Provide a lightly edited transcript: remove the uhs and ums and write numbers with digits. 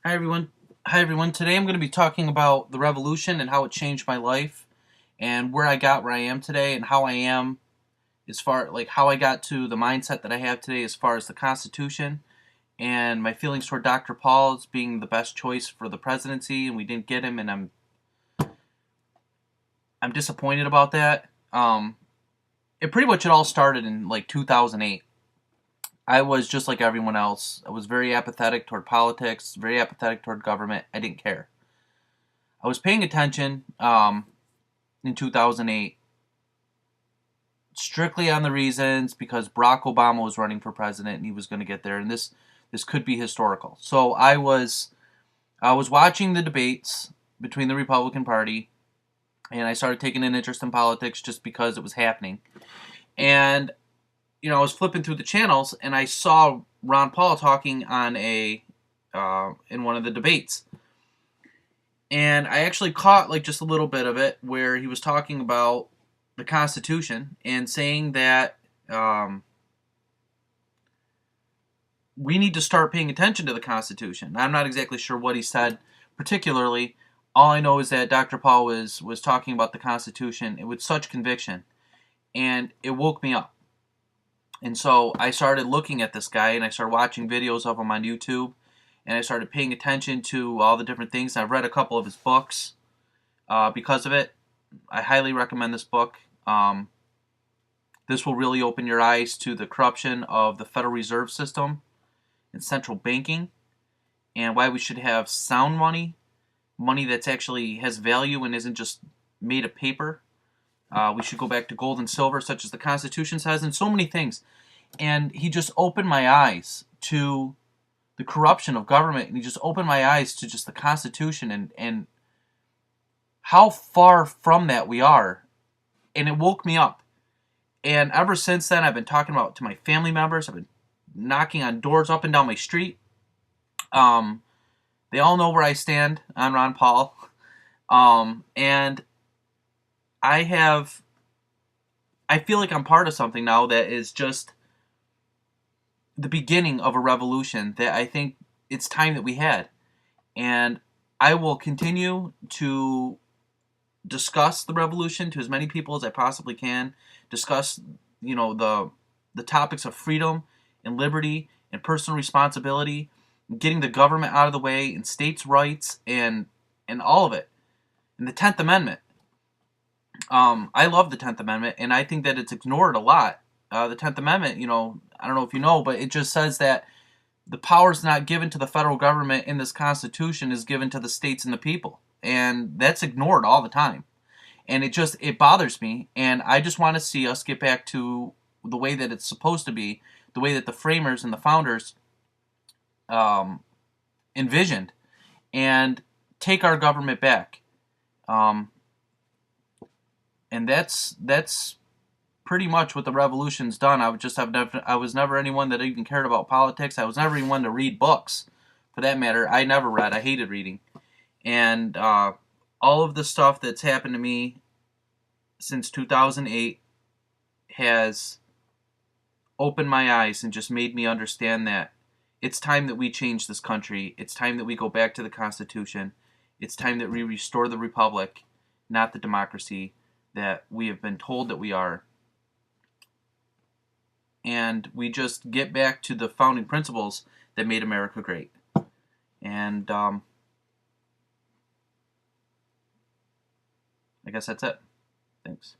Hi everyone. Hi everyone. Today I'm going to be talking about the revolution and how it changed my life and where I got where I am today and how I am as far like how I got to the mindset that I have today as far as the Constitution and my feelings toward Dr. Paul as being the best choice for the presidency, and we didn't get him, and I'm disappointed about that. It all started in like 2008. I was just like everyone else. I was very apathetic toward politics, very apathetic toward government. I didn't care. I was paying attention in 2008 strictly on the reasons because Barack Obama was running for president and he was going to get there, and this could be historical. So I was watching the debates between the Republican Party, and I started taking an interest in politics just because it was happening. And I was flipping through the channels and I saw Ron Paul talking on in one of the debates. And I actually caught like just a little bit of it where he was talking about the Constitution and saying that we need to start paying attention to the Constitution. I'm not exactly sure what he said particularly. All I know is that Dr. Paul was talking about the Constitution with such conviction, and it woke me up. And so I started looking at this guy, and I started watching videos of him on YouTube, and I started paying attention to all the different things. I've read a couple of his books because of it. I highly recommend this book. This will really open your eyes to the corruption of the Federal Reserve System and central banking, and why we should have sound money, money that's actually has value and isn't just made of paper. We should go back to gold and silver, such as the Constitution says, and so many things. And he just opened my eyes to the corruption of government, and he just opened my eyes to just the Constitution and how far from that we are. And it woke me up. And ever since then, I've been talking about to my family members. I've been knocking on doors up and down my street. They all know where I stand on Ron Paul. And I feel like I'm part of something now that is just the beginning of a revolution that I think it's time that we had. And I will continue to discuss the revolution to as many people as I possibly can. Discuss, the topics of freedom and liberty and personal responsibility, getting the government out of the way, and states' rights, and all of it. And the 10th Amendment. I love the 10th Amendment, and I think that it's ignored a lot. The 10th Amendment, I don't know if you know, but it just says that the powers not given to the federal government in this Constitution is given to the states and the people. And that's ignored all the time. And it bothers me, and I just want to see us get back to the way that it's supposed to be, the way that the framers and the founders envisioned, and take our government back. And that's pretty much what the revolution's done. I was never anyone that even cared about politics. I was never even one to read books, for that matter. I never read. I hated reading, and all of the stuff that's happened to me since 2008 has opened my eyes and just made me understand that it's time that we change this country. It's time that we go back to the Constitution. It's time that we restore the republic, not the democracy that we have been told that we are. And we just get back to the founding principles that made America great. And I guess that's it. Thanks.